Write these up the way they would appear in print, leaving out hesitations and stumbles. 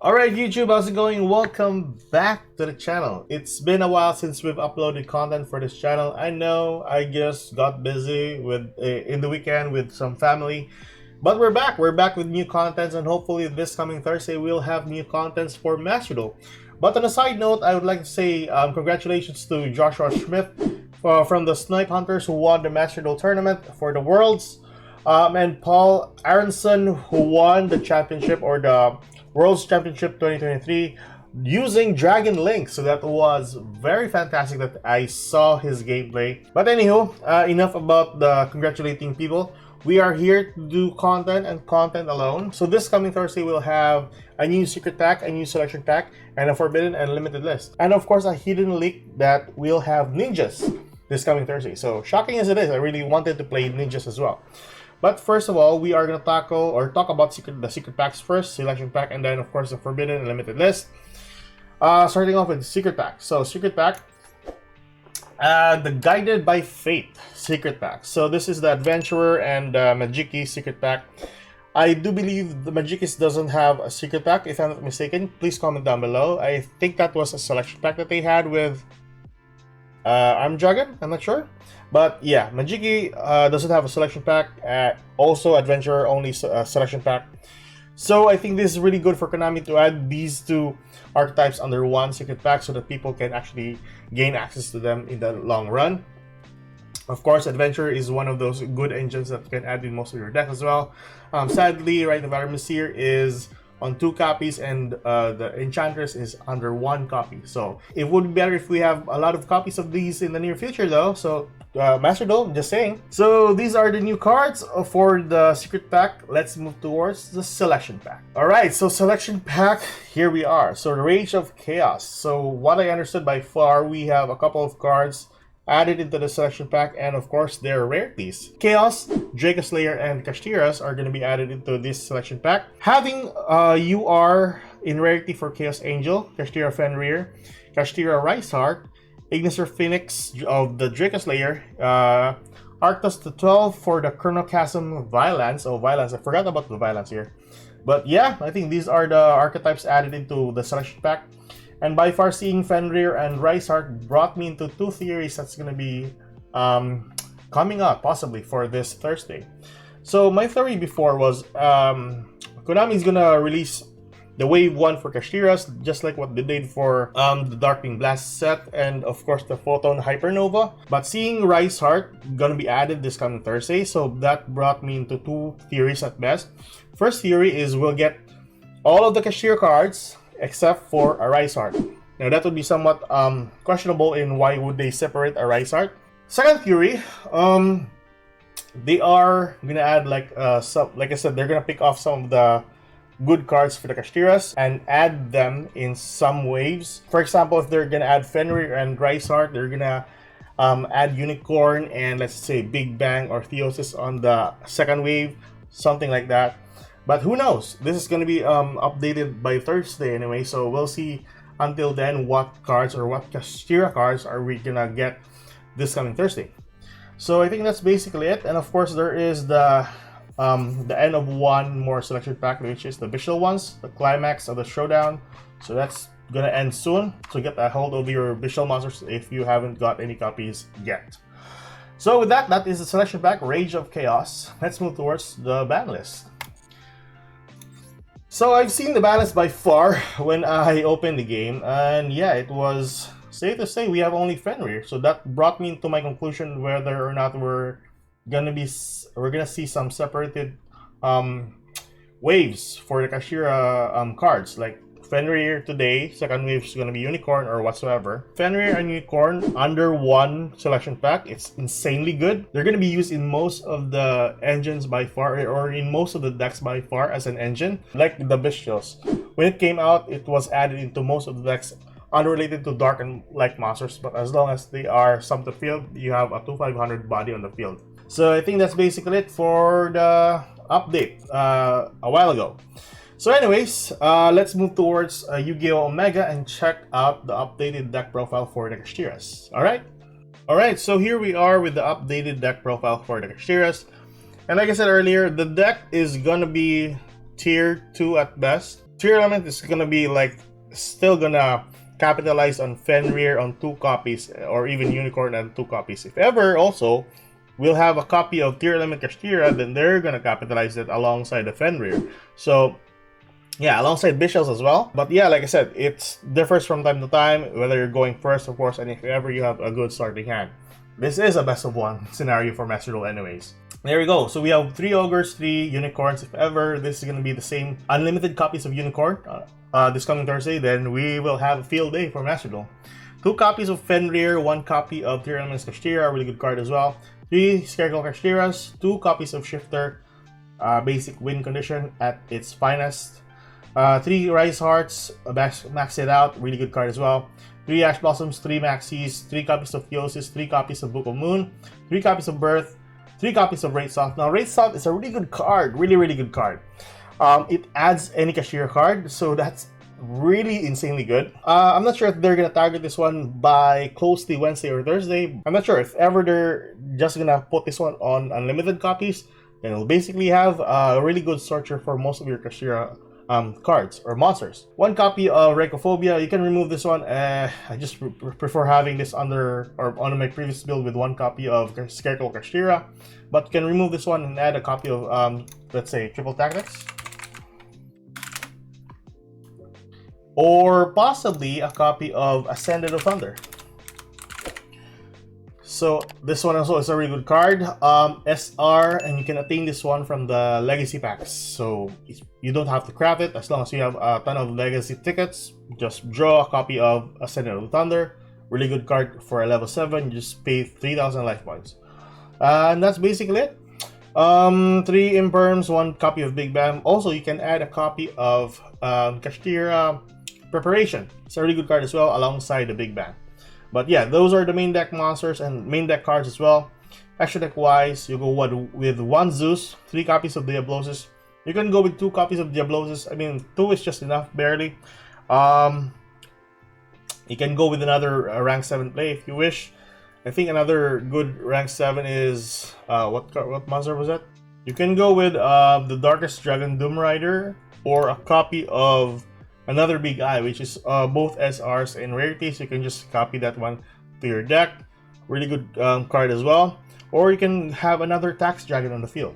Alright YouTube, how's it going? Welcome back to the channel. It's been a while since we've uploaded content for this channel. I know I just got busy with in the weekend with some family, but we're back. We're back with new contents, and hopefully this coming Thursday we'll have new contents for Master Duel. But on a side note, I would like to say congratulations to Joshua Smith from the Snipe Hunters who won the Master Duel tournament for the Worlds, and Paul Aronson who won the championship or the World's Championship 2023 using Dragon Link. So that was very fantastic that I saw his gameplay. But anywho, enough about the congratulating people. We are here to do content and content alone. So this coming Thursday we'll have a new secret pack, a new selection pack, and a forbidden and limited list. And of course a hidden leak that we'll have ninjas this coming Thursday. So shocking as it is, I really wanted to play ninjas as well. But first of all, we are going to talk about the secret packs first, selection pack, and then of course the forbidden and limited list. Starting off with secret pack. So secret pack, the Guided by Fate secret pack. So this is the Adventurer and Magiki secret pack. I do believe the Magikis doesn't have a secret pack, if I'm not mistaken. Please comment down below. I think that was a selection pack that they had with Arm Dragon, I'm not sure. But yeah, Magiki doesn't have a selection pack. Also, Adventurer only selection pack. So I think this is really good for Konami to add these two archetypes under one secret pack so that people can actually gain access to them in the long run. Of course, Adventurer is one of those good engines that you can add in most of your deck as well. Sadly, right, the Valor is on 2 copies, and the Enchantress is under 1 copy. So it would be better if we have a lot of copies of these in the near future though. So Master Duel, just saying. So these are the new cards for the secret pack. Let's move towards the selection pack. Alright, so selection pack, here we are. So the Rage of Chaos. So what I understood by far, we have a couple of cards added into the selection pack, and of course their rarities. Chaos, Dracoslayer, and Kashtiras are going to be added into this selection pack. Having UR in rarity for Chaos Angel, Kashtira Fenrir, Kashtira Riceheart, Igniser Phoenix of the Dracoslayer, Arctos to 12 for the Chronochasm Violence. Oh, Violence, I forgot about the Violence here. But yeah, I think these are the archetypes added into the selection pack. And by far, seeing Fenrir and Riceheart brought me into 2 theories that's going to be coming up possibly for this Thursday. So my theory before was Konami is going to release the Wave 1 for Kashtiras, just like what they did for the Darkwing Blast set, and of course the Photon Hypernova. But seeing Riceheart going to be added this coming Thursday, so that brought me into 2 theories at best. First theory is we'll get all of the Kashtira cards except for a Riceheart. Now that would be somewhat questionable in why would they separate a Riceheart. Second theory, they are gonna add like I said, they're gonna pick off some of the good cards for the Kashtiras and add them in some waves. For example, if they're gonna add Fenrir and Riceheart, they're gonna add Unicorn and let's say Big Bang or Theosis on the second wave, something like that. But who knows? This is going to be updated by Thursday anyway, so we'll see until then what cards or what Kashtira cards are we going to get this coming Thursday. So I think that's basically it. And of course there is the end of one more selection pack, which is the visual ones, the climax of the showdown. So that's going to end soon. So get a hold of your visual monsters if you haven't got any copies yet. So with that, that is the selection pack, Rage of Chaos. Let's move towards the ban list. So I've seen the balance by far when I opened the game, and yeah, it was safe to say we have only Fenrir. So that brought me to my conclusion whether or not we're gonna see some separated waves for the Kashtira cards. Like Fenrir today, second wave is gonna be Unicorn or whatsoever. Fenrir and Unicorn under 1 selection pack. It's insanely good. They're gonna be used in most of the engines by far, or in most of the decks by far as an engine. Like the Bestials, when it came out, it was added into most of the decks unrelated to Dark and Light monsters. But as long as they are summed to field, you have a 2500 body on the field. So I think that's basically it for the update a while ago. So anyways, let's move towards YugiOh Omega and check out the updated deck profile for the Kashtiras. Alright, so here we are with the updated deck profile for the Kashtiras. And like I said earlier, the deck is gonna be tier 2 at best. Tier Element is gonna be like still gonna capitalize on Fenrir on 2 copies, or even Unicorn on 2 copies. If ever also we'll have a copy of Tier Element Kashtira, then they're gonna capitalize it alongside the Fenrir. So yeah, alongside Bishells as well. But yeah, like I said, it differs from time to time, whether you're going first, of course, and if ever you have a good starting hand. This is a best of 1 scenario for Master Duel anyways. There we go. So we have 3 Ogres, 3 Unicorns. If ever this is going to be the same unlimited copies of Unicorn this coming Thursday, then we will have a field day for Master Duel. 2 copies of Fenrir, 1 copy of Tier Elements Kashtira, a really good card as well. 3 Scarecrow Kashtiras, 2 copies of Shifter, basic win condition at its finest. 3 Rise Hearts, max it out, really good card as well. 3 Ash Blossoms, 3 Maxies, 3 copies of Theosis, 3 copies of Book of Moon, 3 copies of Birth, 3 copies of Wraith Soft. Now, Wraith Soft is a really good card, really good card. It adds any Kashtira card, so that's really insanely good. I'm not sure if they're gonna target this one by closely Wednesday or Thursday. I'm not sure if ever they're just gonna put this one on unlimited copies, then it'll basically have a really good searcher for most of your Kashtira cards or monsters. 1 copy of Reichophobia. You can remove this one. I just prefer having this under or on my previous build with 1 copy of Scarecrow Kashtira, but you can remove this one and add a copy of let's say Triple Tactics, or possibly a copy of Ascended of Thunder. So this one also is a really good card, SR, and you can attain this one from the Legacy packs. So you don't have to craft it as long as you have a ton of Legacy tickets. Just draw a copy of Ascended of Thunder. Really good card for a level 7. You just pay 3,000 life points. And that's basically it. 3 Imperms, 1 copy of Big Bam. Also, you can add a copy of Kashtira Preparation. It's a really good card as well alongside the Big Bang. But yeah, those are the main deck monsters and main deck cards as well. Extra deck wise, you go with 1 Zeus, 3 copies of Diablosis. You can go with 2 copies of Diablosis. I mean, 2 is just enough, barely. You can go with another rank 7 play if you wish. I think another good rank 7 is what monster was that? You can go with the Darkest Dragon Doom Rider, or a copy of another Big Eye, which is both SRs and rarities. You can just copy that one to your deck. Really good card as well. Or you can have another Tax Dragon on the field.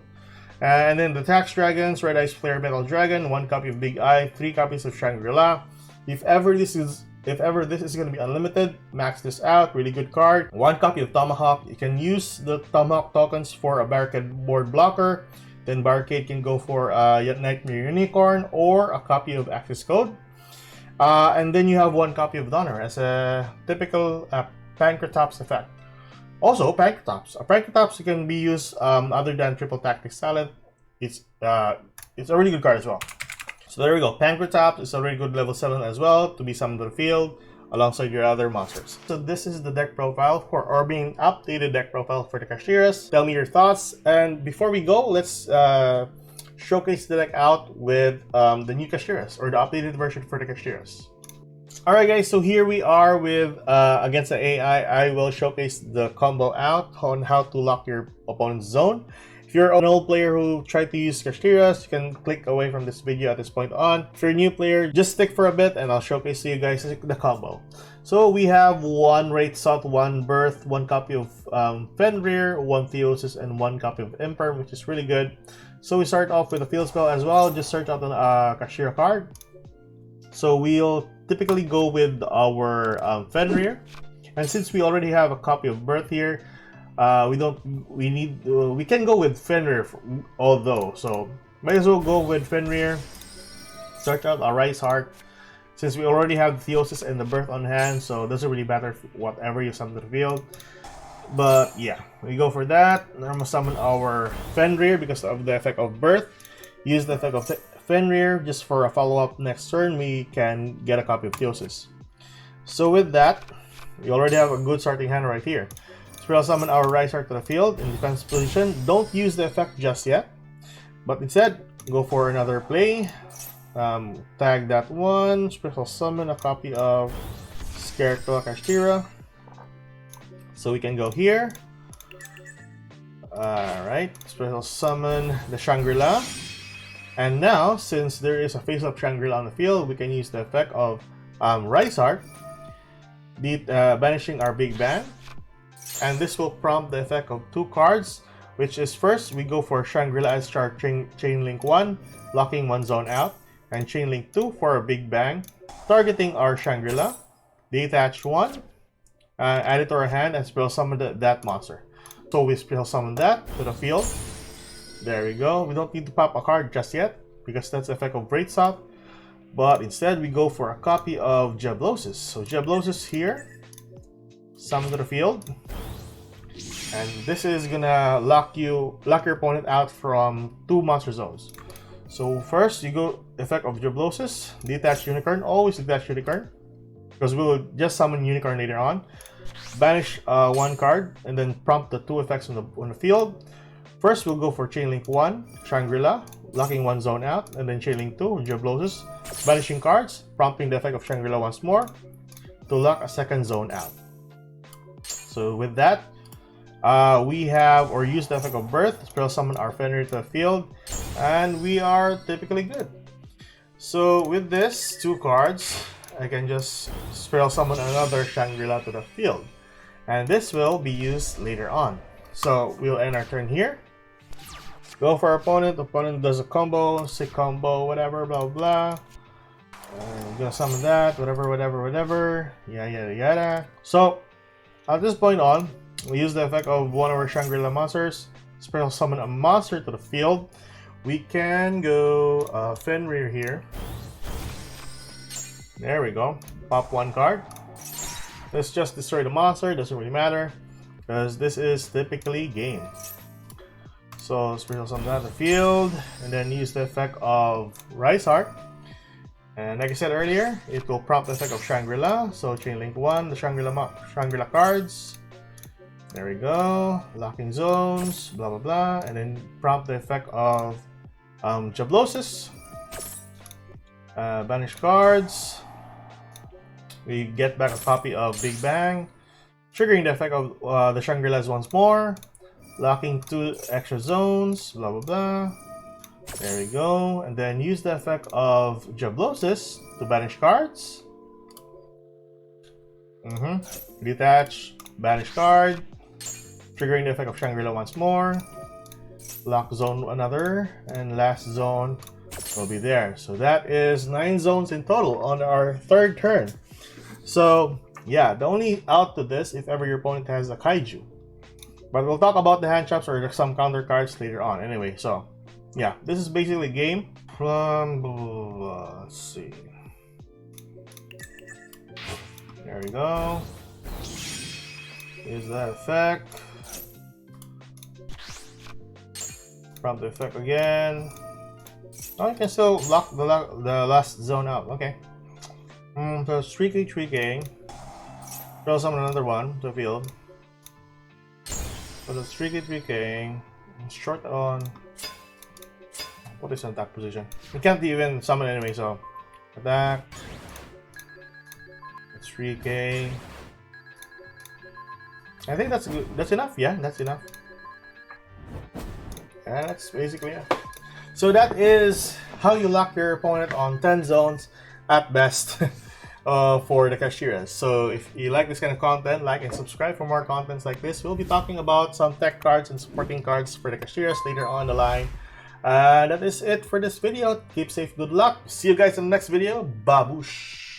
And then the Tax Dragons, Red Eyes Flare Metal Dragon, 1 copy of Big Eye, 3 copies of Shangri-La. If ever this is going to be unlimited, max this out. Really good card. 1 copy of Tomahawk. You can use the Tomahawk tokens for a Barricade board blocker. Then Barricade can go for Nightmare Unicorn or a copy of Access Code. And then you have 1 copy of Donner as a typical Pancratops effect. Also, Pancratops. Pancratops can be used other than Triple Tactics Talent. It's a really good card as well. So there we go. Pancratops is a really good level 7 as well to be summoned to the field alongside your other monsters. So this is the deck profile or being updated deck profile for the Kashtiras. Tell me your thoughts. And before we go, let's showcase the deck out with the new Kashtiras, or the updated version for the Kashtiras. Alright guys, so here we are with against the AI. I will showcase the combo out on how to lock your opponent's zone. If you're an old player who tried to use Kashtiras, you can click away from this video at this point on. If you're a new player, just stick for a bit and I'll showcase to you guys the combo. So we have 1 Wraith Soft, 1 Birth, 1 copy of Fenrir, 1 Theosis, and 1 copy of Imperm, which is really good. So we start off with a field spell as well. Just search out a Kashtira card. So we'll typically go with our Fenrir. And since we already have a copy of Birth here, we can go with Fenrir although, so might as well go with Fenrir. Search out a Rise Heart since we already have the Theosis and the Birth on hand, so it doesn't really matter whatever you summon to the field. But yeah, we go for that. I'm gonna summon our Fenrir because of the effect of Birth. Use the effect of Fenrir just for a follow-up next turn. We can get a copy of Theosis. So with that, we already have a good starting hand right here. So we'll summon our Rise Heart to the field in defense position. Don't use the effect just yet, but instead go for another play. Tag that one. Special summon a copy of Scarecrow Kashtira. So we can go here. Alright, special summon the Shangri-La. And now, since there is a face-up Shangri-La on the field, we can use the effect of Rise Art, banishing our Big Bang. And this will prompt the effect of 2 cards, which is first, we go for Shangri-La as Char Chain Link 1, locking 1 zone out, and Chain Link 2 for a Big Bang, targeting our Shangri-La, detach 1, add it to our hand, and spell summon that monster. So we spell summon that to the field. There we go. We don't need to pop a card just yet, because that's the effect of Breaksop. But instead, we go for a copy of Jablosis. So Jablosis here, summon to the field. And this is gonna lock your opponent out from 2 monster zones. So first, you go effect of Jablosis, detach Unicorn, always detach Unicorn, because we will just summon Unicorn later on. Banish 1 card, and then prompt the 2 effects on the field. First, we'll go for Chain Link 1, Shangri-La, locking 1 zone out, and then Chain Link 2, Jablosis, banishing cards, prompting the effect of Shangri-La once more to lock a 2nd zone out. So with that, we have or use the effect of Birth, spell summon our Fenrir to the field, and we are typically good. So with this 2 cards, I can just spell summon another Shangri-La to the field, and this will be used later on. So we'll end our turn here. Go for our opponent. Opponent does a combo, sick combo, whatever, blah blah. I'm gonna summon that, whatever. Yada. So at this point on, we use the effect of one of our Shangri-La monsters. Spell summon a monster to the field. We can go Fenrir here. There we go. Pop 1 card. Let's just destroy the monster. Doesn't really matter, because this is typically game. So spell summon that to the field, and then use the effect of Rise Art. And like I said earlier, it will prompt the effect of Shangri-La. So Chain Link 1, the Shangri-La cards. There we go. Locking zones, blah blah, and then prompt the effect of Jablosis. Banish cards. We get back a copy of Big Bang, triggering the effect of the Shangri-Las once more. Locking 2 extra zones, blah blah. There we go, and then use the effect of Jablosis to banish cards. Detach, banish card, triggering the effect of Shangri-La once more. Lock zone another, and last zone will be there. So that is 9 zones in total on our 3rd turn. So yeah, the only out to this if ever your opponent has a Kaiju. But we'll talk about the hand traps or some counter cards later on. Anyway, so yeah, this is basically game from, let's see. There we go. Here's that effect. Prompt the effect again. Oh, you can still lock the last zone out. Okay. So 3K. Throw summon another one to the field. So that's 3K. Short on. What is an attack position? You can't even summon anyway, so attack. It's 3K. I think that's good. That's enough. Yeah, that's enough. And that's basically it. So that is how you lock your opponent on 10 zones at best for the Kashtira. So if you like this kind of content, like and subscribe for more contents like this. We'll be talking about some tech cards and supporting cards for the Kashtiras later on the line. That is it for this video. Keep safe, good luck. See you guys in the next video. Babush!